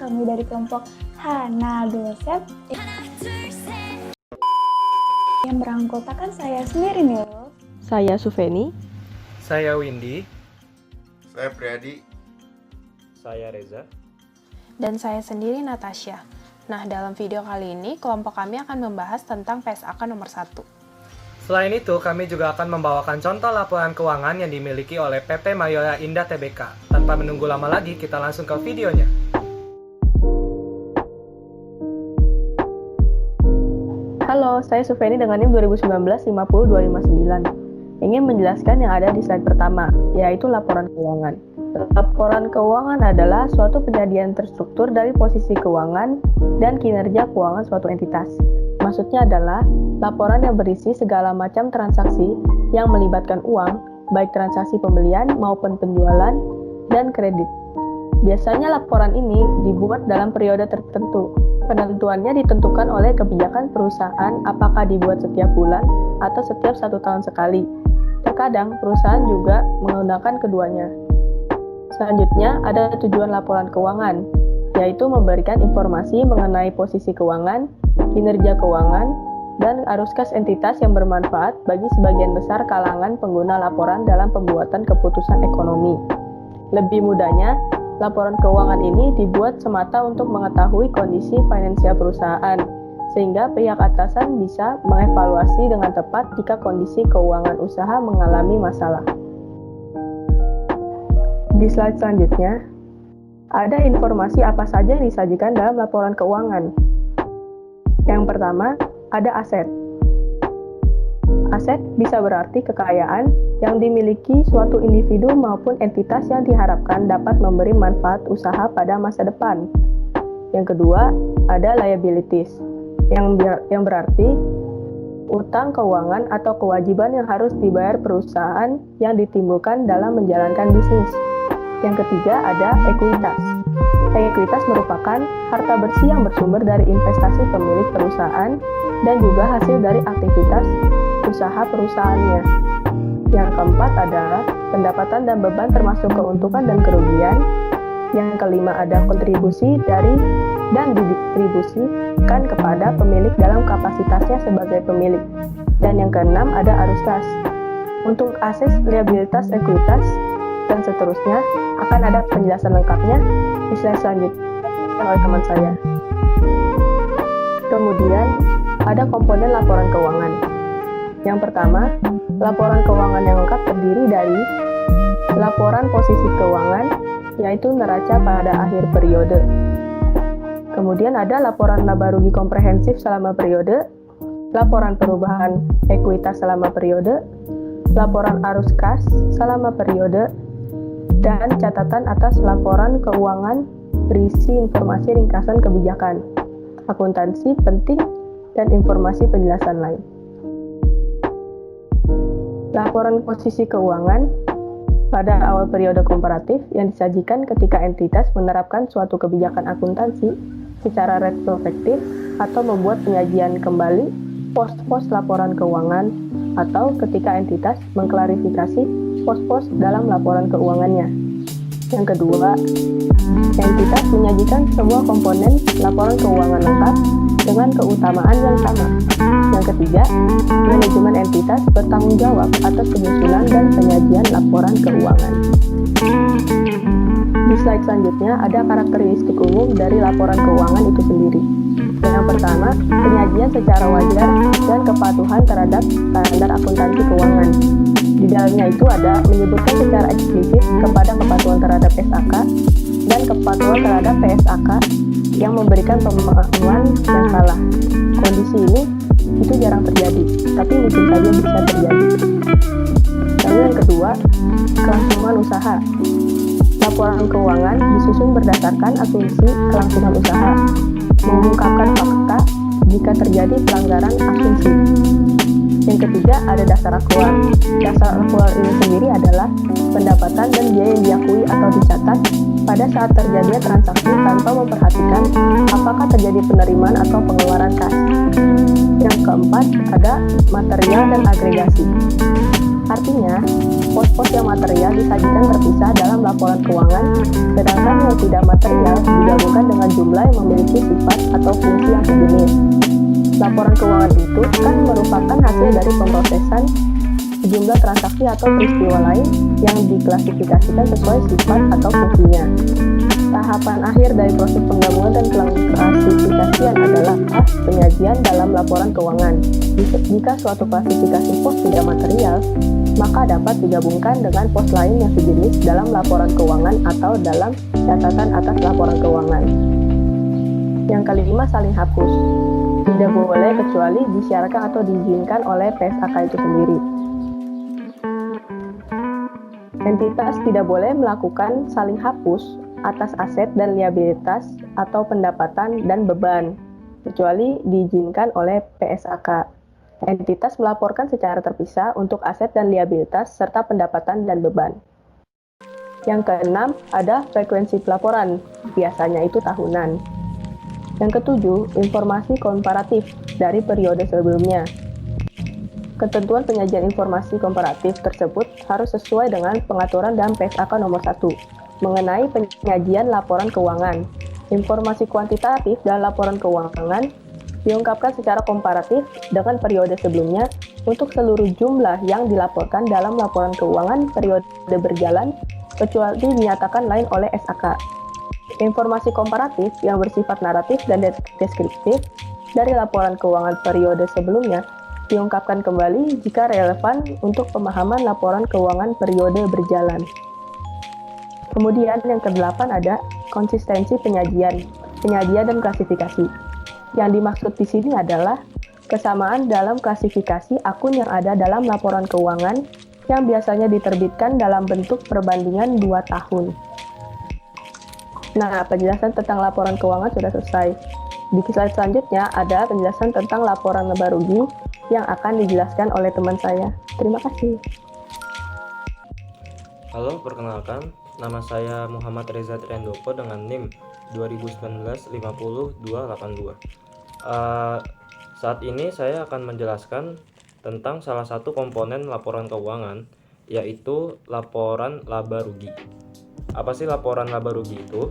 kami dari kelompok Hana Dosep yang beranggotakan saya sendiri nih loh. Saya Sufeni. Saya Windy. Saya Priadi. Saya Reza. Dan saya sendiri Natasha. Nah, dalam video kali ini, kelompok kami akan membahas tentang PSAK nomor 1. Selain itu, kami juga akan membawakan contoh laporan keuangan yang dimiliki oleh PT Mayora Indah Tbk. Tanpa menunggu lama lagi, kita langsung ke videonya. Halo, saya Sufeni dengan NIM 2019-50259. Ingin menjelaskan yang ada di slide pertama, yaitu laporan keuangan. Laporan keuangan adalah suatu penyajian terstruktur dari posisi keuangan dan kinerja keuangan suatu entitas. Maksudnya adalah laporan yang berisi segala macam transaksi yang melibatkan uang, baik transaksi pembelian maupun penjualan dan kredit. Biasanya laporan ini dibuat dalam periode tertentu. Penentuannya ditentukan oleh kebijakan perusahaan apakah dibuat setiap bulan atau setiap 1 tahun sekali. Terkadang perusahaan juga menggunakan keduanya. Selanjutnya ada tujuan laporan keuangan, yaitu memberikan informasi mengenai posisi keuangan, kinerja keuangan, dan arus kas entitas yang bermanfaat bagi sebagian besar kalangan pengguna laporan dalam pembuatan keputusan ekonomi. Lebih mudahnya, laporan keuangan ini dibuat semata untuk mengetahui kondisi finansial perusahaan, sehingga pihak atasan bisa mengevaluasi dengan tepat jika kondisi keuangan usaha mengalami masalah. Di slide selanjutnya, ada informasi apa saja yang disajikan dalam laporan keuangan. Yang pertama, ada aset. Aset bisa berarti kekayaan yang dimiliki suatu individu maupun entitas yang diharapkan dapat memberi manfaat usaha pada masa depan. Yang kedua, ada liabilities, yang berarti utang keuangan atau kewajiban yang harus dibayar perusahaan yang ditimbulkan dalam menjalankan bisnis. Yang ketiga, ada ekuitas. Ekuitas merupakan harta bersih yang bersumber dari investasi pemilik perusahaan dan juga hasil dari aktivitas usaha perusahaannya. Yang keempat adalah pendapatan dan beban termasuk keuntungan dan kerugian. Yang kelima ada kontribusi dari dan didistribusikan kepada pemilik dalam kapasitasnya sebagai pemilik. Dan yang keenam ada arus kas. Untuk aset, liabilitas, ekuitas, dan seterusnya akan ada penjelasan lengkapnya di slide selanjutnya oleh teman saya. Kemudian ada komponen laporan keuangan. Yang pertama, laporan keuangan yang lengkap terdiri dari laporan posisi keuangan, yaitu neraca pada akhir periode. Kemudian ada laporan laba rugi komprehensif selama periode, laporan perubahan ekuitas selama periode, laporan arus kas selama periode, dan catatan atas laporan keuangan berisi informasi ringkasan kebijakan, akuntansi penting, dan informasi penjelasan lain. Laporan posisi keuangan pada awal periode komparatif yang disajikan ketika entitas menerapkan suatu kebijakan akuntansi secara retrospektif atau membuat penyajian kembali pos-pos laporan keuangan atau ketika entitas mengklarifikasi pos-pos dalam laporan keuangannya. Yang kedua, entitas menyajikan semua komponen laporan keuangan lengkap dengan keutamaan yang sama. Yang ketiga, manajemen entitas bertanggung jawab atas penyusunan dan penyajian laporan keuangan. Di slide selanjutnya ada karakteristik umum dari laporan keuangan itu sendiri. Yang pertama, penyajian secara wajar dan kepatuhan terhadap standar akuntansi keuangan. Di dalamnya itu ada menyebutkan secara eksplisit kepada kepatuhan terhadap SAK dan kepatuhan terhadap PSAK yang memberikan pemahaman yang salah. Kondisi ini itu jarang terjadi, tapi mungkin saja bisa terjadi. Lalu yang kedua, kelangsungan usaha. Laporan keuangan disusun berdasarkan asumsi kelangsungan usaha, mengungkapkan fakta jika terjadi pelanggaran asumsi. Yang ketiga ada dasar aktual. Dasar aktual ini sendiri adalah pendapatan dan biaya yang diakui atau dicatat pada saat terjadinya transaksi tanpa memperhatikan apakah terjadi penerimaan atau pengeluaran kas. Yang keempat ada material dan agregasi. Artinya, pos-pos yang material disajikan terpisah dalam laporan keuangan, sedangkan yang tidak material digabungkan dengan jumlah yang memiliki sifat atau fungsi yang sejenis. Laporan keuangan itu kan merupakan hasil dari pemrosesan sejumlah transaksi atau peristiwa lain yang diklasifikasikan sesuai sifat atau fungsinya. Tahapan akhir dari proses penggabungan dan klasifikasian adalah penyajian dalam laporan keuangan. Jika suatu klasifikasi pos tidak material, maka dapat digabungkan dengan pos lain yang sejenis dalam laporan keuangan atau dalam catatan atas laporan keuangan. Yang kelima, saling hapus. Tidak boleh kecuali disyaratkan atau diizinkan oleh PSAK itu sendiri. Entitas tidak boleh melakukan saling hapus atas aset dan liabilitas atau pendapatan dan beban, kecuali diizinkan oleh PSAK. Entitas melaporkan secara terpisah untuk aset dan liabilitas serta pendapatan dan beban. Yang keenam, ada frekuensi pelaporan, biasanya itu tahunan. Yang ketujuh, informasi komparatif dari periode sebelumnya. Ketentuan penyajian informasi komparatif tersebut harus sesuai dengan pengaturan dalam PSAK nomor 1 mengenai penyajian laporan keuangan. Informasi kuantitatif dalam laporan keuangan diungkapkan secara komparatif dengan periode sebelumnya untuk seluruh jumlah yang dilaporkan dalam laporan keuangan periode berjalan kecuali dinyatakan lain oleh SAK. Informasi komparatif yang bersifat naratif dan deskriptif dari laporan keuangan periode sebelumnya diungkapkan kembali jika relevan untuk pemahaman laporan keuangan periode berjalan. Kemudian yang kedelapan ada konsistensi penyajian dan klasifikasi. Yang dimaksud di sini adalah kesamaan dalam klasifikasi akun yang ada dalam laporan keuangan yang biasanya diterbitkan dalam bentuk perbandingan 2 tahun. Nah, penjelasan tentang laporan keuangan sudah selesai. Di slide selanjutnya ada penjelasan tentang laporan laba rugi yang akan dijelaskan oleh teman saya. Terima kasih. Halo, perkenalkan, nama saya Muhammad Reza Triandoko dengan NIM 2019-50282. Saat ini saya akan menjelaskan tentang salah satu komponen laporan keuangan, yaitu laporan laba rugi. Apa sih laporan laba rugi itu?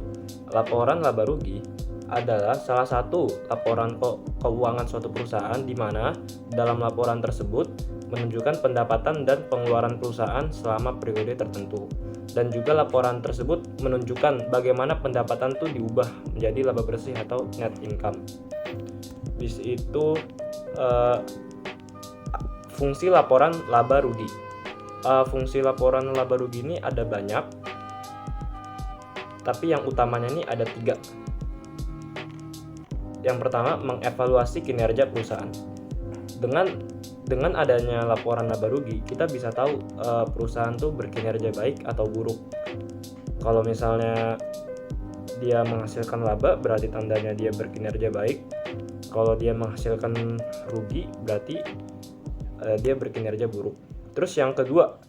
Laporan laba rugi adalah salah satu laporan keuangan suatu perusahaan di mana dalam laporan tersebut menunjukkan pendapatan dan pengeluaran perusahaan selama periode tertentu. Dan juga laporan tersebut menunjukkan bagaimana pendapatan itu diubah menjadi laba bersih atau net income. Bis itu fungsi laporan laba rugi. Fungsi laporan laba rugi ini ada banyak, tapi yang utamanya ini ada 3. Yang pertama, mengevaluasi kinerja perusahaan. Dengan adanya laporan laba rugi, kita bisa tahu perusahaan tuh berkinerja baik atau buruk. Kalau misalnya dia menghasilkan laba, berarti tandanya dia berkinerja baik. Kalau dia menghasilkan rugi, berarti dia berkinerja buruk. Terus yang kedua,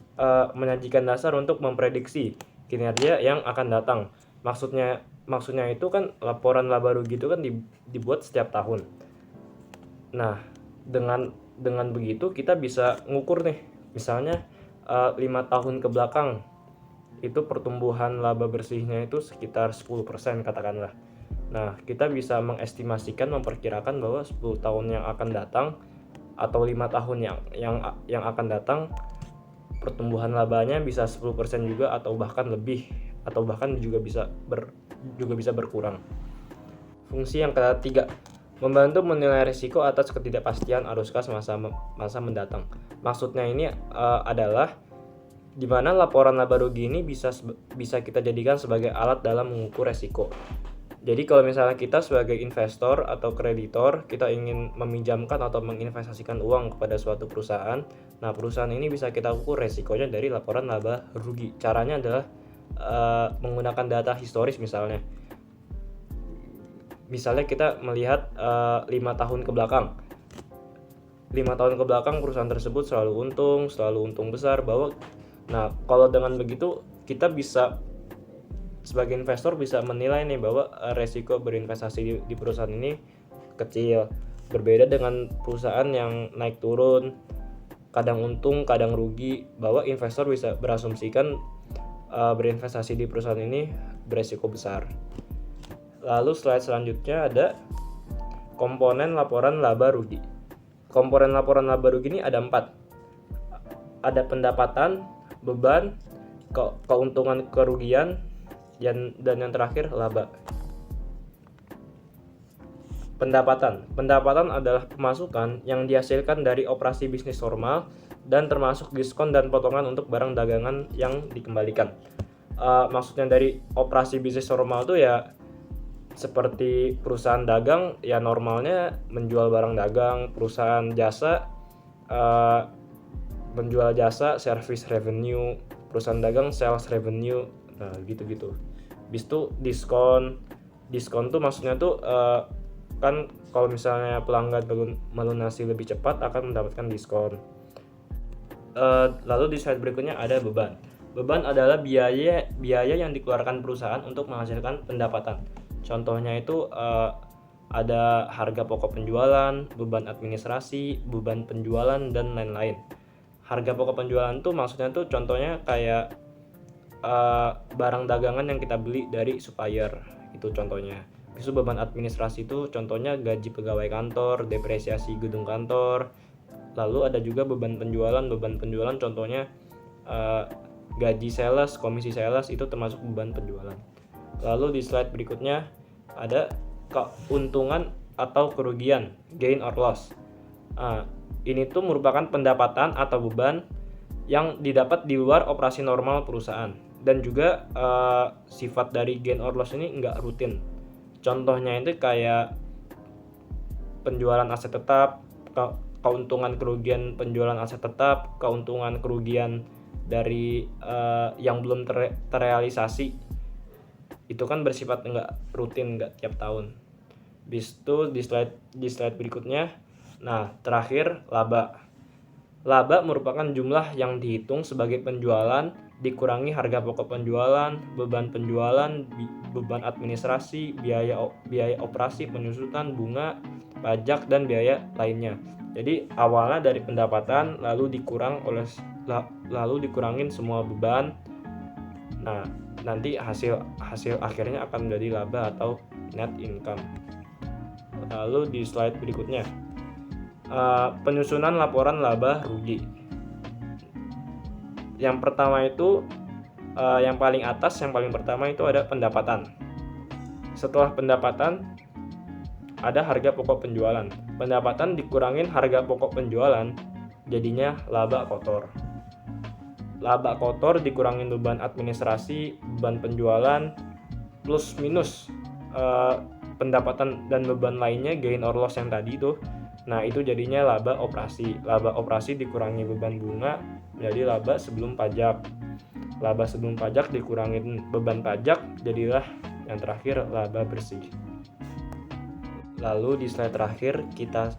menyajikan dasar untuk memprediksi kinerja yang akan datang. Maksudnya itu kan laporan laba rugi itu kan dibuat setiap tahun. Nah, dengan begitu kita bisa ngukur nih, misalnya 5 tahun ke belakang itu pertumbuhan laba bersihnya itu sekitar 10% katakanlah. Nah, kita bisa mengestimasikan, memperkirakan bahwa 10 tahun yang akan datang atau 5 tahun yang akan datang pertumbuhan labanya bisa 10% juga atau bahkan lebih, atau bahkan juga bisa berkurang. Fungsi yang ketiga, membantu menilai risiko atas ketidakpastian arus kas masa mendatang. Maksudnya ini adalah di mana laporan laba rugi ini bisa kita jadikan sebagai alat dalam mengukur risiko. Jadi kalau misalnya kita sebagai investor atau kreditor, kita ingin meminjamkan atau menginvestasikan uang kepada suatu perusahaan, nah perusahaan ini bisa kita ukur risikonya dari laporan laba rugi. Caranya adalah menggunakan data historis misalnya. Misalnya kita melihat 5 tahun ke belakang. 5 tahun ke belakang perusahaan tersebut selalu untung besar bahwa. Nah, kalau dengan begitu kita bisa sebagai investor bisa menilai nih bahwa resiko berinvestasi di perusahaan ini kecil. Berbeda dengan perusahaan yang naik turun, kadang untung, kadang rugi, bahwa investor bisa berasumsikan berinvestasi di perusahaan ini beresiko besar. Lalu slide selanjutnya ada komponen laporan laba rugi. Komponen laporan laba rugi ini ada 4. Ada pendapatan, beban, keuntungan, kerugian, dan yang terakhir laba. Pendapatan adalah pemasukan yang dihasilkan dari operasi bisnis normal dan termasuk diskon dan potongan untuk barang dagangan yang dikembalikan. Maksudnya dari operasi bisnis normal itu ya seperti perusahaan dagang ya normalnya menjual barang dagang, perusahaan jasa menjual jasa, service revenue, perusahaan dagang sales revenue, nah gitu-gitu. Bis itu diskon tuh maksudnya tuh kan kalau misalnya pelanggan melunasi lebih cepat akan mendapatkan diskon. Lalu di slide berikutnya ada beban. Beban adalah biaya yang dikeluarkan perusahaan untuk menghasilkan pendapatan. Contohnya itu ada harga pokok penjualan, beban administrasi, beban penjualan, dan lain-lain. Harga pokok penjualan tuh maksudnya tuh contohnya kayak barang dagangan yang kita beli dari supplier, itu contohnya. Itu beban administrasi itu contohnya gaji pegawai kantor, depresiasi gedung kantor. Lalu ada juga beban penjualan contohnya gaji sales, komisi sales, itu termasuk beban penjualan. Lalu di slide berikutnya ada keuntungan atau kerugian, gain or loss. Ini tuh merupakan pendapatan atau beban yang didapat di luar operasi normal perusahaan. Dan juga sifat dari gain or loss ini nggak rutin. Contohnya itu kayak penjualan aset tetap, keuntungan kerugian penjualan aset tetap, keuntungan kerugian dari yang belum terrealisasi. Itu kan bersifat nggak rutin, nggak tiap tahun. Bis itu di slide berikutnya. Nah, terakhir laba. Laba merupakan jumlah yang dihitung sebagai penjualan dikurangi harga pokok penjualan, beban penjualan, beban administrasi, biaya operasi, penyusutan, bunga, pajak, dan biaya lainnya. Jadi awalnya dari pendapatan lalu dikurangin semua beban. Nah, nanti hasil akhirnya akan menjadi laba atau net income. Lalu di slide berikutnya penyusunan laporan laba rugi. Yang pertama itu yang paling pertama itu ada pendapatan. Setelah pendapatan ada harga pokok penjualan. Pendapatan dikurangin harga pokok penjualan, jadinya laba kotor. Laba kotor dikurangin beban administrasi, beban penjualan, plus minus pendapatan dan beban lainnya, gain or loss yang tadi itu. Nah, itu jadinya laba operasi. Laba operasi dikurangi beban bunga menjadi laba sebelum pajak. Laba sebelum pajak dikurangin beban pajak, jadilah yang terakhir laba bersih. Lalu di slide terakhir kita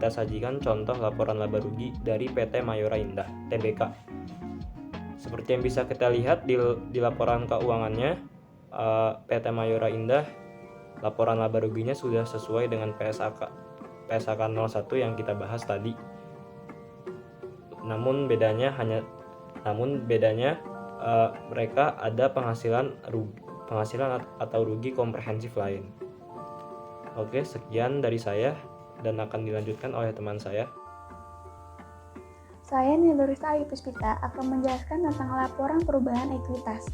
sajikan contoh laporan laba rugi dari PT Mayora Indah Tbk. Seperti yang bisa kita lihat di laporan keuangannya, PT Mayora Indah laporan laba ruginya sudah sesuai dengan PSAK 01 yang kita bahas tadi. Namun bedanya mereka ada penghasilan atau rugi komprehensif lain. Oke, sekian dari saya dan akan dilanjutkan oleh teman saya. Saya Nilurista Ayu Puspita akan menjelaskan tentang laporan perubahan ekuitas.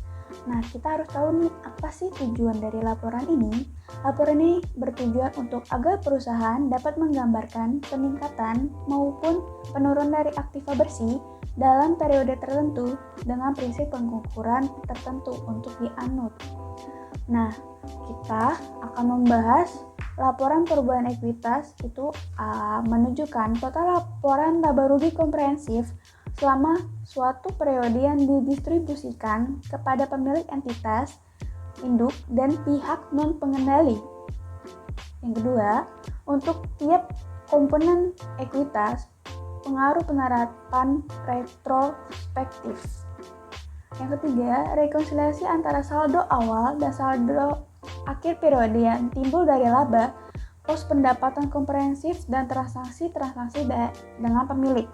Nah, kita harus tahu nih apa sih tujuan dari laporan ini. Laporan ini bertujuan untuk agar perusahaan dapat menggambarkan peningkatan maupun penurunan dari aktiva bersih dalam periode tertentu dengan prinsip pengukuran tertentu untuk dianut. Nah, kita akan membahas laporan perubahan ekuitas itu menunjukkan total laporan laba rugi komprehensif selama suatu periode yang didistribusikan kepada pemilik entitas, induk, dan pihak non-pengendali. Yang kedua, untuk tiap komponen ekuitas, pengaruh penerapan retrospektif. Yang ketiga, rekonsiliasi antara saldo awal dan saldo akhir periode yang timbul dari laba, pos pendapatan komprehensif, dan transaksi dengan pemilik.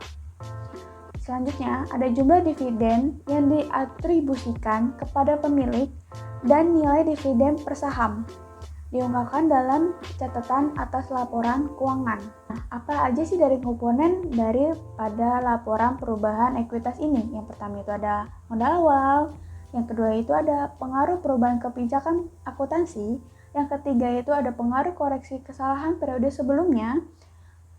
Selanjutnya, ada jumlah dividen yang diatribusikan kepada pemilik dan nilai dividen per saham. Diungkapkan dalam catatan atas laporan keuangan. Nah, apa aja sih dari komponen daripada laporan perubahan ekuitas ini? Yang pertama itu ada modal awal, yang kedua itu ada pengaruh perubahan kebijakan akuntansi, yang ketiga itu ada pengaruh koreksi kesalahan periode sebelumnya,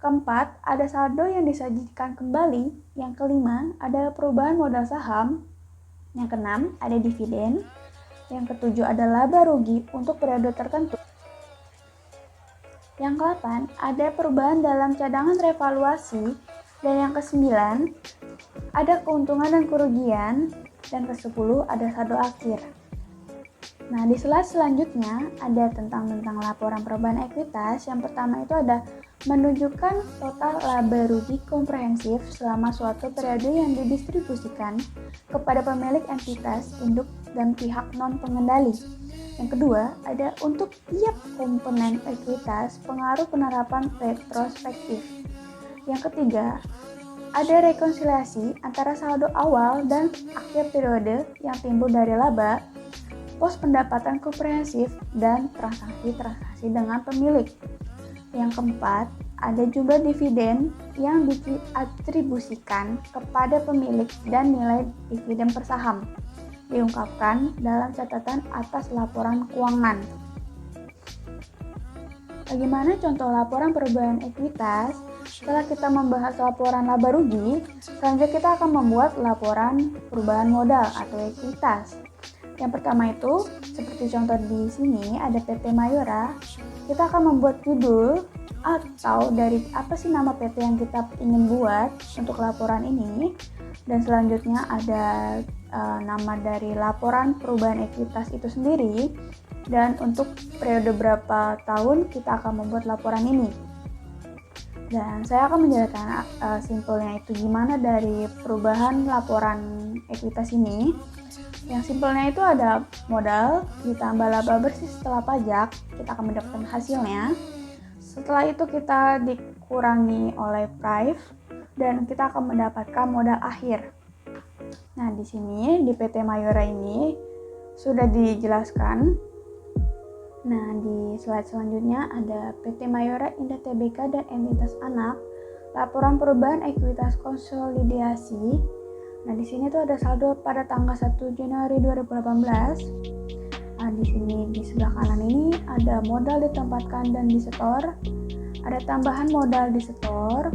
keempat ada saldo yang disajikan kembali, yang kelima ada perubahan modal saham, yang keenam ada dividen, yang ketujuh ada laba rugi untuk periode tertentu. Yang ke-8 ada perubahan dalam cadangan revaluasi, dan yang ke-9 ada keuntungan dan kerugian, dan ke-10 ada saldo akhir. Nah, di slide selanjutnya ada tentang laporan perubahan ekuitas. Yang pertama itu ada menunjukkan total laba rugi komprehensif selama suatu periode yang didistribusikan kepada pemilik entitas, induk, dan pihak non-pengendali. Yang kedua, ada untuk tiap komponen ekuitas pengaruh penerapan retrospektif. Yang ketiga, ada rekonsiliasi antara saldo awal dan akhir periode yang timbul dari laba, pos pendapatan komprehensif, dan transaksi-transaksi dengan pemilik. Yang keempat, ada jumlah dividen yang diatribusikan kepada pemilik dan nilai dividen per saham. Diungkapkan dalam catatan atas laporan keuangan. Bagaimana contoh laporan perubahan ekuitas? Setelah kita membahas laporan laba rugi, selanjutnya kita akan membuat laporan perubahan modal atau ekuitas. Yang pertama itu, seperti contoh di sini ada PT Mayora. Kita akan membuat judul atau dari apa sih nama PT yang kita ingin buat untuk laporan ini. Dan selanjutnya ada nama dari laporan perubahan ekuitas itu sendiri, dan untuk periode berapa tahun kita akan membuat laporan ini. Dan saya akan menjelaskan simpelnya itu gimana dari perubahan laporan ekuitas ini. Yang simpelnya itu ada modal ditambah laba bersih setelah pajak, kita akan mendapatkan hasilnya. Setelah itu kita dikurangi oleh price dan kita akan mendapatkan modal akhir. Nah, di sini di PT Mayora ini sudah dijelaskan. Nah, di slide selanjutnya ada PT Mayora Indah Tbk dan entitas anak, laporan perubahan ekuitas konsolidasi. Nah, di sini tuh ada saldo pada tanggal 1 Januari 2018. Nah, di sini di sebelah kanan ini ada modal ditempatkan dan disetor, ada tambahan modal disetor,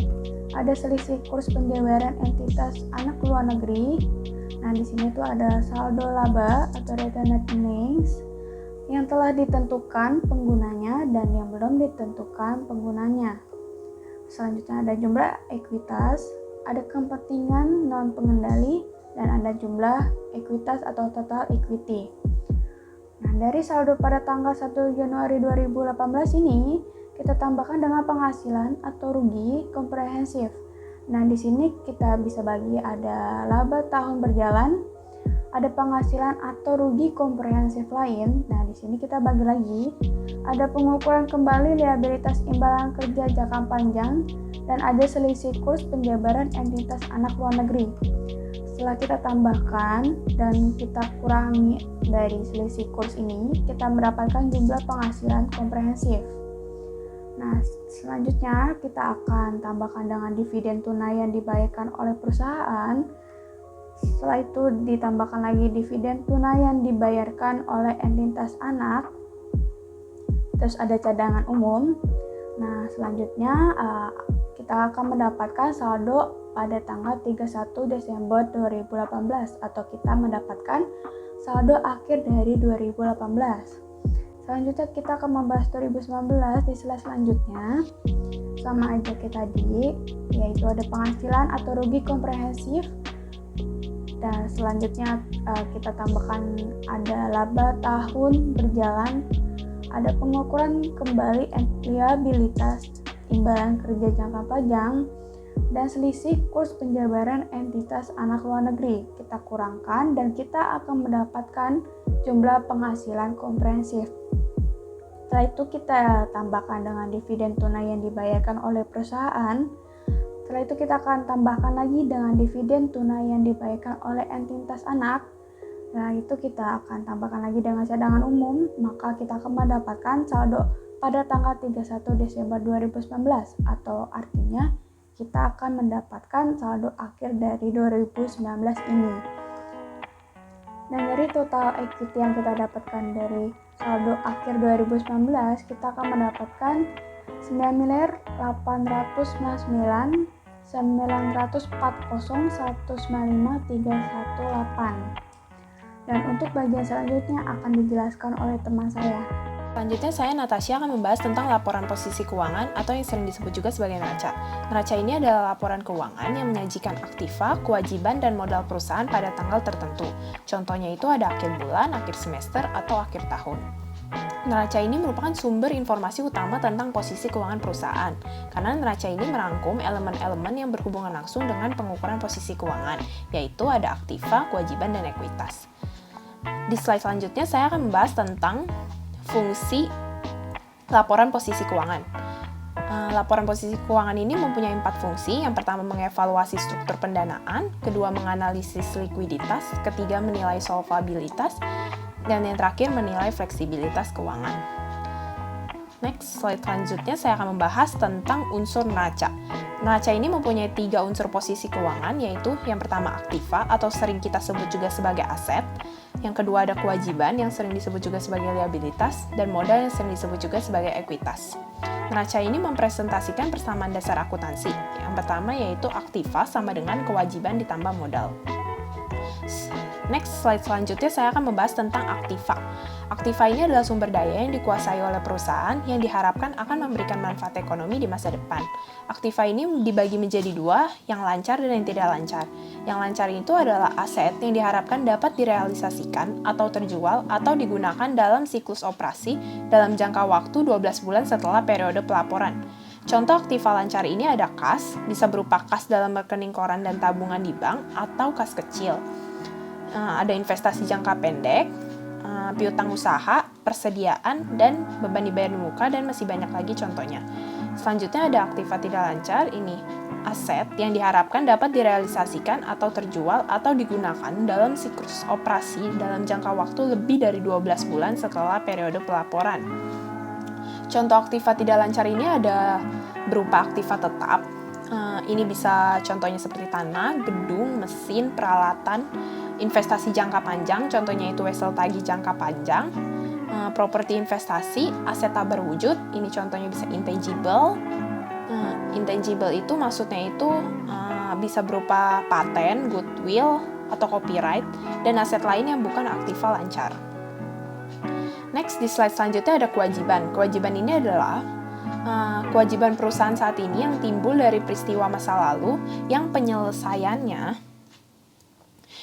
ada selisih kurs penjabaran entitas anak luar negeri. Nah, di sini tuh ada saldo laba atau retained earnings yang telah ditentukan penggunanya dan yang belum ditentukan penggunanya. Selanjutnya ada jumlah ekuitas, ada kepentingan non pengendali, dan ada jumlah ekuitas atau total equity. Nah, dari saldo pada tanggal 1 Januari 2018 ini kita tambahkan dengan penghasilan atau rugi komprehensif. Nah, di sini kita bisa bagi ada laba tahun berjalan, ada penghasilan atau rugi komprehensif lain. Nah, di sini kita bagi lagi, ada pengukuran kembali liabilitas imbalan kerja jangka panjang, dan ada selisih kurs penjabaran entitas anak luar negeri. Setelah kita tambahkan dan kita kurangi dari selisih kurs ini, kita mendapatkan jumlah penghasilan komprehensif. Nah, selanjutnya kita akan tambahkan dengan dividen tunai yang dibayarkan oleh perusahaan. Setelah itu ditambahkan lagi dividen tunai yang dibayarkan oleh entitas anak. Terus ada cadangan umum. Nah, selanjutnya kita akan mendapatkan saldo pada tanggal 31 Desember 2018 atau kita mendapatkan saldo akhir dari 2018. Selanjutnya kita akan membahas 2019 di slide selanjutnya. Sama aja kayak tadi, yaitu ada penghasilan atau rugi komprehensif. Dan selanjutnya kita tambahkan ada laba tahun berjalan, ada pengukuran kembali liabilitas imbalan kerja jangka panjang, dan selisih kurs penjabaran entitas anak luar negeri. Kita kurangkan dan kita akan mendapatkan jumlah penghasilan komprehensif. Setelah itu kita tambahkan dengan dividen tunai yang dibayarkan oleh perusahaan. Setelah itu kita akan tambahkan lagi dengan dividen tunai yang dibayarkan oleh entitas anak. Setelah itu kita akan tambahkan lagi dengan cadangan umum, maka kita akan mendapatkan saldo pada tanggal 31 Desember 2019, atau artinya kita akan mendapatkan saldo akhir dari 2019 ini. Dan dari total equity yang kita dapatkan dari saldo akhir 2019, kita akan mendapatkan 9.809.940.195.318. Dan untuk bagian selanjutnya akan dijelaskan oleh teman saya. Selanjutnya saya Natasha akan membahas tentang laporan posisi keuangan atau yang sering disebut juga sebagai neraca. Neraca ini adalah laporan keuangan yang menyajikan aktiva, kewajiban, dan modal perusahaan pada tanggal tertentu. Contohnya itu ada akhir bulan, akhir semester, atau akhir tahun. Neraca ini merupakan sumber informasi utama tentang posisi keuangan perusahaan, karena neraca ini merangkum elemen-elemen yang berhubungan langsung dengan pengukuran posisi keuangan, yaitu ada aktiva, kewajiban, dan ekuitas. Di slide selanjutnya saya akan membahas tentang fungsi laporan posisi keuangan. Laporan posisi keuangan ini mempunyai 4 fungsi. Yang pertama mengevaluasi struktur pendanaan, kedua menganalisis likuiditas, ketiga menilai solvabilitas, dan yang terakhir menilai fleksibilitas keuangan. Next, slide selanjutnya saya akan membahas tentang unsur neraca. Neraca ini mempunyai 3 unsur posisi keuangan, yaitu yang pertama aktiva atau sering kita sebut juga sebagai aset, yang kedua ada kewajiban yang sering disebut juga sebagai liabilitas, dan modal yang sering disebut juga sebagai ekuitas. Neraca ini mempresentasikan persamaan dasar akuntansi. Yang pertama yaitu aktiva sama dengan kewajiban ditambah modal. Next, slide selanjutnya saya akan membahas tentang aktiva. Aktiva ini adalah sumber daya yang dikuasai oleh perusahaan yang diharapkan akan memberikan manfaat ekonomi di masa depan. Aktiva ini dibagi menjadi 2, yang lancar dan yang tidak lancar. Yang lancar itu adalah aset yang diharapkan dapat direalisasikan atau terjual atau digunakan dalam siklus operasi dalam jangka waktu 12 bulan setelah periode pelaporan. Contoh aktiva lancar ini ada kas, bisa berupa kas dalam rekening koran dan tabungan di bank atau kas kecil. Ada investasi jangka pendek, piutang usaha, persediaan, dan beban dibayar di muka, dan masih banyak lagi contohnya. Selanjutnya ada aktiva tidak lancar, ini aset yang diharapkan dapat direalisasikan atau terjual atau digunakan dalam siklus operasi dalam jangka waktu lebih dari 12 bulan setelah periode pelaporan. Contoh aktiva tidak lancar ini ada berupa aktiva tetap. Ini bisa contohnya seperti tanah, gedung, mesin, peralatan, investasi jangka panjang, contohnya itu wesel tagih jangka panjang, properti investasi, aset tak berwujud, ini contohnya bisa intangible. Intangible itu maksudnya itu bisa berupa paten, goodwill, atau copyright, dan aset lain yang bukan aktiva lancar. Next, di slide selanjutnya ada kewajiban. Kewajiban ini adalah kewajiban perusahaan saat ini yang timbul dari peristiwa masa lalu yang penyelesaiannya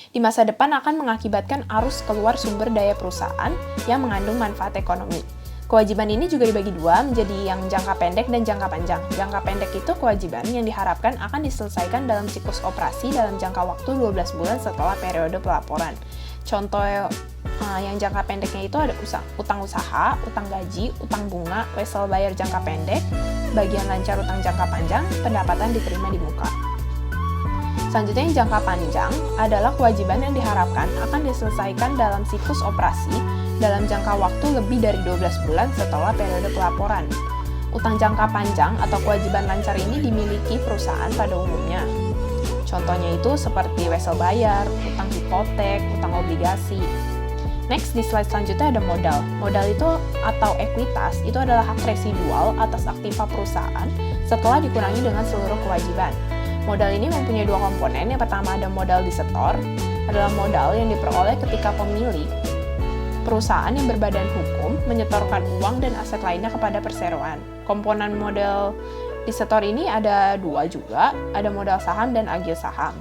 di masa depan akan mengakibatkan arus keluar sumber daya perusahaan yang mengandung manfaat ekonomi. Kewajiban ini juga dibagi 2 menjadi yang jangka pendek dan jangka panjang. Jangka pendek itu kewajiban yang diharapkan akan diselesaikan dalam siklus operasi dalam jangka waktu 12 bulan setelah periode pelaporan. Contoh yang jangka pendeknya itu ada utang usaha, utang gaji, utang bunga, wesel bayar jangka pendek, bagian lancar utang jangka panjang, pendapatan diterima di muka. Selanjutnya yang jangka panjang adalah kewajiban yang diharapkan akan diselesaikan dalam siklus operasi dalam jangka waktu lebih dari 12 bulan setelah periode pelaporan. Utang jangka panjang atau kewajiban lancar ini dimiliki perusahaan pada umumnya. Contohnya itu seperti wesel bayar, utang hipotek, utang obligasi. Next, di slide selanjutnya ada modal. Modal itu atau ekuitas itu adalah hak residual atas aktiva perusahaan setelah dikurangi dengan seluruh kewajiban. Modal ini mempunyai 2 komponen. Yang pertama ada modal disetor, adalah modal yang diperoleh ketika pemilik perusahaan yang berbadan hukum menyetorkan uang dan aset lainnya kepada perseroan. Komponen modal disetor ini ada 2 juga, ada modal saham dan agio saham.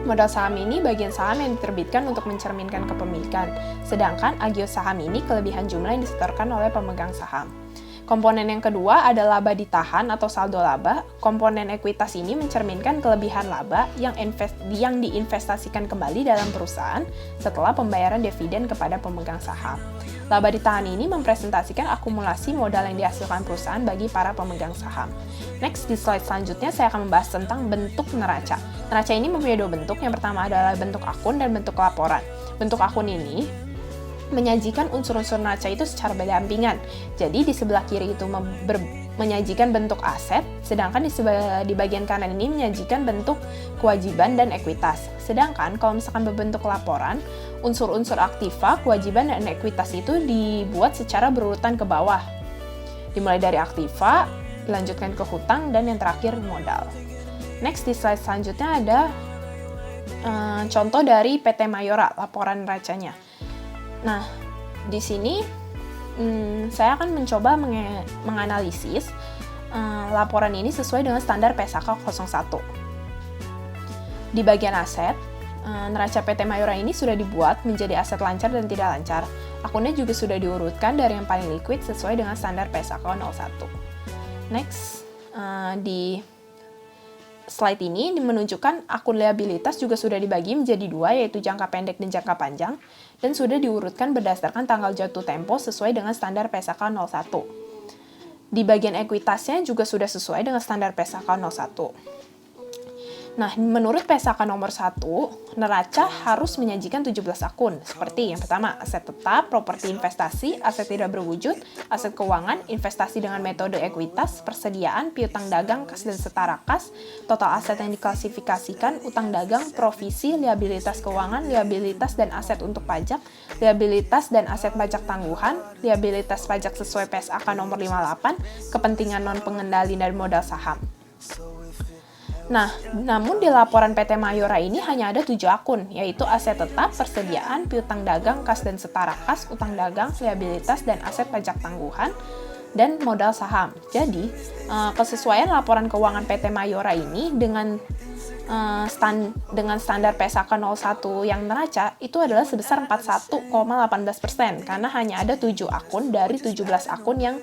Modal saham ini bagian saham yang diterbitkan untuk mencerminkan kepemilikan, sedangkan agio saham ini kelebihan jumlah yang disetorkan oleh pemegang saham. Komponen yang kedua ada laba ditahan atau saldo laba. Komponen ekuitas ini mencerminkan kelebihan laba yang diinvestasikan kembali dalam perusahaan setelah pembayaran dividen kepada pemegang saham. Laba ditahan ini mempresentasikan akumulasi modal yang dihasilkan perusahaan bagi para pemegang saham. Next, di slide selanjutnya saya akan membahas tentang bentuk neraca. Neraca ini mempunyai dua bentuk. Yang pertama adalah bentuk akun dan bentuk laporan. Bentuk akun ini menyajikan unsur-unsur neraca itu secara berdampingan. Jadi di sebelah kiri itu menyajikan bentuk aset, sedangkan di bagian kanan ini menyajikan bentuk kewajiban dan ekuitas. Sedangkan kalau misalkan berbentuk laporan, unsur-unsur aktiva, kewajiban, dan ekuitas itu dibuat secara berurutan ke bawah. Dimulai dari aktiva, dilanjutkan ke hutang, dan yang terakhir modal. Next, di slide selanjutnya ada contoh dari PT Mayora, laporan neracanya. Nah, di sini saya akan mencoba menganalisis laporan ini sesuai dengan standar PSAK 01. Di bagian aset, neraca PT Mayora ini sudah dibuat menjadi aset lancar dan tidak lancar. Akunnya juga sudah diurutkan dari yang paling liquid sesuai dengan standar PSAK 01. Next, di slide ini menunjukkan akun liabilitas juga sudah dibagi menjadi dua, yaitu jangka pendek dan jangka panjang, dan sudah diurutkan berdasarkan tanggal jatuh tempo sesuai dengan standar PSAK 01. Di bagian ekuitasnya juga sudah sesuai dengan standar PSAK 01. Nah, menurut PSAK nomor 1, neraca harus menyajikan 17 akun, seperti yang pertama, aset tetap, properti investasi, aset tidak berwujud, aset keuangan, investasi dengan metode ekuitas, persediaan, piutang dagang, kas dan setara kas, total aset yang diklasifikasikan, utang dagang, provisi, liabilitas keuangan, liabilitas dan aset untuk pajak, liabilitas dan aset pajak tangguhan, liabilitas pajak sesuai PSAK nomor 58, kepentingan non-pengendali dari modal saham. Nah, namun di laporan PT Mayora ini hanya ada 7 akun, yaitu aset tetap, persediaan, piutang dagang, kas dan setara kas, utang dagang, liabilitas, dan aset pajak tangguhan, dan modal saham. Jadi, kesesuaian laporan keuangan PT Mayora ini dengan standar PSAK 01 yang neraca itu adalah sebesar 41,18%, karena hanya ada 7 akun dari 17 akun yang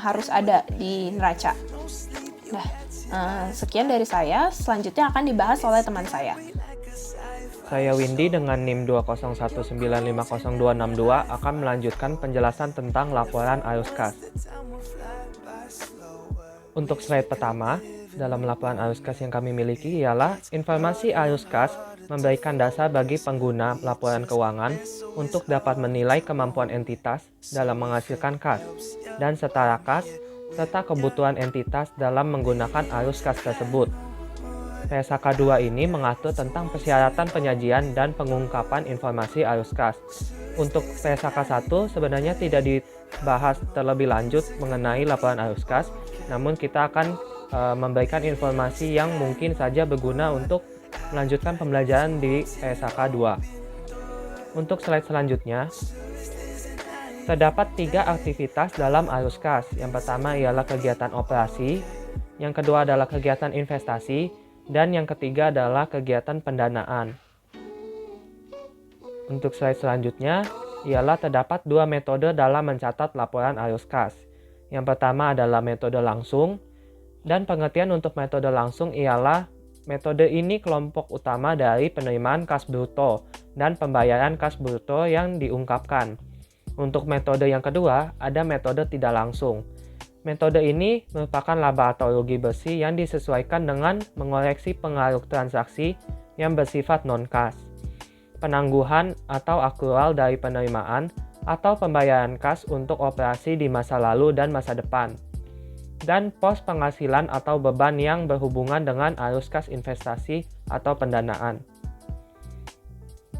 harus ada di neraca. Nah, sekian dari saya, selanjutnya akan dibahas oleh teman saya. Saya Windy dengan NIM 201950262 akan melanjutkan penjelasan tentang laporan arus kas. Untuk slide pertama, dalam laporan arus kas yang kami miliki ialah informasi arus kas memberikan dasar bagi pengguna laporan keuangan untuk dapat menilai kemampuan entitas dalam menghasilkan kas dan setara kas, serta kebutuhan entitas dalam menggunakan arus kas tersebut. PSAK 2 ini mengatur tentang persyaratan penyajian dan pengungkapan informasi arus kas. Untuk PSAK 1 sebenarnya tidak dibahas terlebih lanjut mengenai laporan arus kas, namun kita akan memberikan informasi yang mungkin saja berguna untuk melanjutkan pembelajaran di PSAK 2. Untuk slide selanjutnya, terdapat 3 aktivitas dalam arus kas. Yang pertama ialah kegiatan operasi, yang kedua adalah kegiatan investasi, dan yang ketiga adalah kegiatan pendanaan. Untuk slide selanjutnya ialah terdapat 2 metode dalam mencatat laporan arus kas. Yang pertama adalah metode langsung, dan pengertian untuk metode langsung ialah metode ini kelompok utama dari penerimaan kas bruto dan pembayaran kas bruto yang diungkapkan. Untuk metode yang kedua, ada metode tidak langsung. Metode ini merupakan laba atau rugi bersih yang disesuaikan dengan mengoreksi pengaruh transaksi yang bersifat non-kas, penangguhan atau akrual dari penerimaan atau pembayaran kas untuk operasi di masa lalu dan masa depan, dan pos penghasilan atau beban yang berhubungan dengan arus kas investasi atau pendanaan.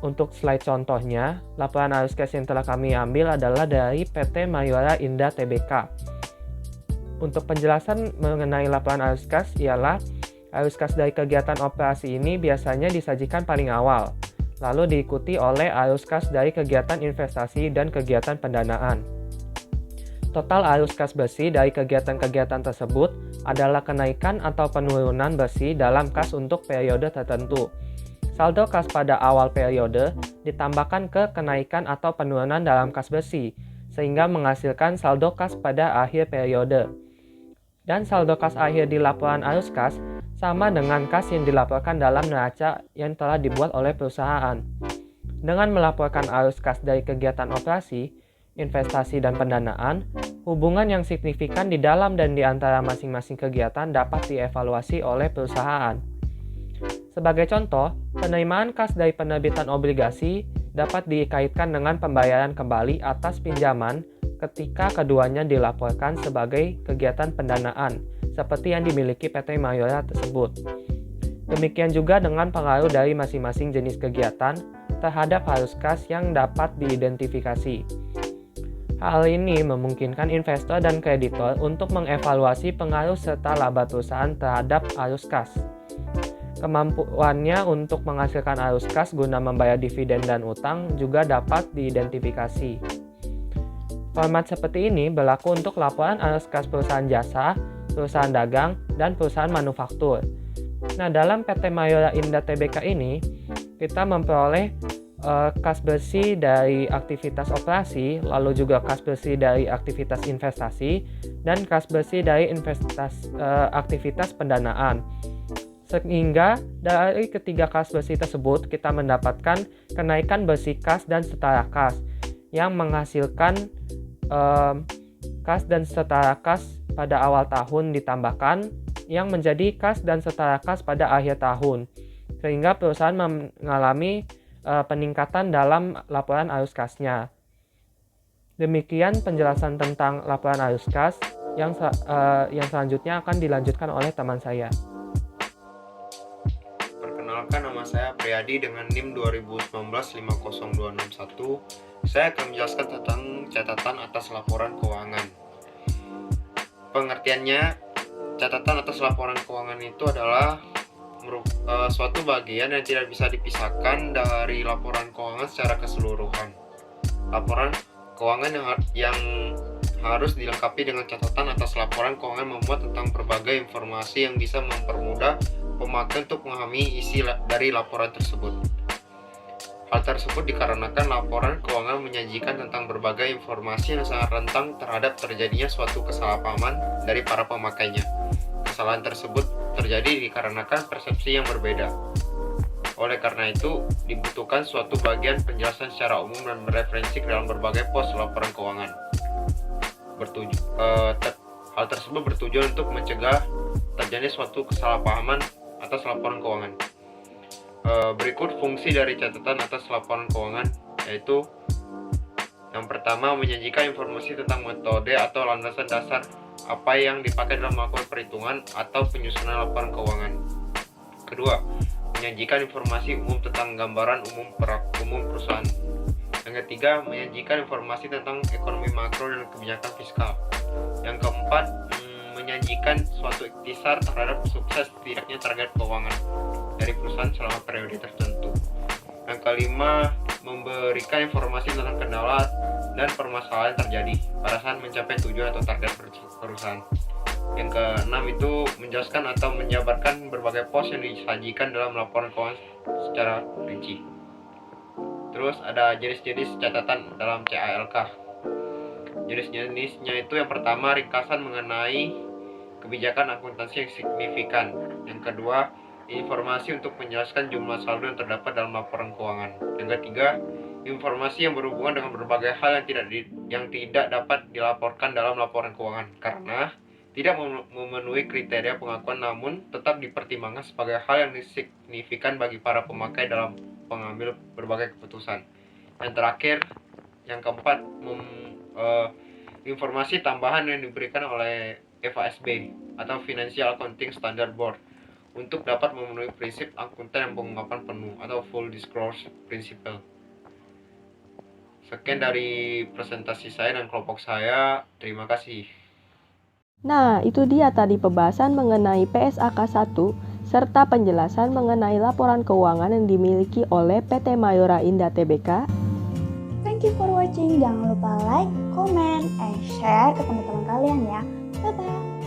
Untuk slide contohnya, laporan arus kas yang telah kami ambil adalah dari PT Mayora Indah Tbk. Untuk penjelasan mengenai laporan arus kas ialah arus kas dari kegiatan operasi ini biasanya disajikan paling awal, lalu diikuti oleh arus kas dari kegiatan investasi dan kegiatan pendanaan. Total arus kas bersih dari kegiatan-kegiatan tersebut adalah kenaikan atau penurunan bersih dalam kas untuk periode tertentu. Saldo kas pada awal periode ditambahkan ke kenaikan atau penurunan dalam kas bersih, sehingga menghasilkan saldo kas pada akhir periode. Dan saldo kas akhir di laporan arus kas sama dengan kas yang dilaporkan dalam neraca yang telah dibuat oleh perusahaan. Dengan melaporkan arus kas dari kegiatan operasi, investasi, dan pendanaan, hubungan yang signifikan di dalam dan di antara masing-masing kegiatan dapat dievaluasi oleh perusahaan. Sebagai contoh, penerimaan kas dari penerbitan obligasi dapat dikaitkan dengan pembayaran kembali atas pinjaman ketika keduanya dilaporkan sebagai kegiatan pendanaan, seperti yang dimiliki PT Mayora tersebut. Demikian juga dengan pengaruh dari masing-masing jenis kegiatan terhadap arus kas yang dapat diidentifikasi. Hal ini memungkinkan investor dan kreditor untuk mengevaluasi pengaruh serta laba perusahaan terhadap arus kas. Kemampuannya untuk menghasilkan arus kas guna membayar dividen dan utang juga dapat diidentifikasi. Format seperti ini berlaku untuk laporan arus kas perusahaan jasa, perusahaan dagang, dan perusahaan manufaktur. Nah, dalam PT Mayora Indah Tbk ini, kita memperoleh kas bersih dari aktivitas operasi, lalu juga kas bersih dari aktivitas investasi, dan kas bersih dari aktivitas pendanaan. Sehingga dari ketiga kas bersih tersebut kita mendapatkan kenaikan bersih kas dan setara kas yang menghasilkan kas dan setara kas pada awal tahun ditambahkan yang menjadi kas dan setara kas pada akhir tahun, sehingga perusahaan mengalami peningkatan dalam laporan arus kasnya. Demikian penjelasan tentang laporan arus kas yang selanjutnya akan dilanjutkan oleh teman saya. Perkenalkan, nama saya Priadi dengan NIM 2019-50261. Saya akan menjelaskan tentang catatan atas laporan keuangan. Pengertiannya, catatan atas laporan keuangan itu adalah suatu bagian yang tidak bisa dipisahkan dari laporan keuangan secara keseluruhan. Laporan keuangan yang harus dilengkapi dengan catatan atas laporan keuangan memuat tentang berbagai informasi yang bisa mempermudah pemakai untuk memahami isi dari laporan tersebut. Hal tersebut dikarenakan laporan keuangan menyajikan tentang berbagai informasi yang sangat rentan terhadap terjadinya suatu kesalahpahaman dari para pemakainya. Kesalahan tersebut terjadi dikarenakan persepsi yang berbeda. Oleh karena itu, dibutuhkan suatu bagian penjelasan secara umum dan bereferensi ke dalam berbagai pos laporan keuangan. Hal tersebut bertujuan untuk mencegah terjadinya suatu kesalahpahaman atas laporan keuangan. Berikut fungsi dari catatan atas laporan keuangan, yaitu yang pertama, menyajikan informasi tentang metode atau landasan dasar apa yang dipakai dalam melakukan perhitungan atau penyusunan laporan keuangan. Kedua, menyajikan informasi umum tentang gambaran umum perusahaan. Yang ketiga, menyajikan informasi tentang ekonomi makro dan kebijakan fiskal. Yang keempat, menyajikan suatu ikhtisar terhadap sukses tidaknya target keuangan dari perusahaan selama periode tertentu. Yang kelima, memberikan informasi tentang kendala dan permasalahan yang terjadi pada saat mencapai tujuan atau target perusahaan. Yang keenam itu menjelaskan atau menjabarkan berbagai pos yang disajikan dalam laporan keuangan secara rinci. Terus ada jenis-jenis catatan dalam CALK. Jenis-jenisnya itu yang pertama, ringkasan mengenai kebijakan akuntansi yang signifikan. Yang kedua, informasi untuk menjelaskan jumlah saldo yang terdapat dalam laporan keuangan. Yang ketiga, informasi yang berhubungan dengan berbagai hal yang tidak dapat dilaporkan dalam laporan keuangan karena tidak memenuhi kriteria pengakuan, namun tetap dipertimbangkan sebagai hal yang signifikan bagi para pemakai dalam mengambil berbagai keputusan. Yang terakhir, yang keempat, informasi tambahan yang diberikan oleh FASB atau Financial Accounting Standard Board untuk dapat memenuhi prinsip akuntan yang pengungkapan penuh atau full disclosure principle. Sekian dari presentasi saya dan kelompok saya. Terima kasih. Nah, itu dia tadi pembahasan mengenai PSAK 1 serta penjelasan mengenai laporan keuangan yang dimiliki oleh PT Mayora Indah Tbk. Thank you for watching. Jangan lupa like, comment, and share ke teman-teman kalian ya. Bye-bye.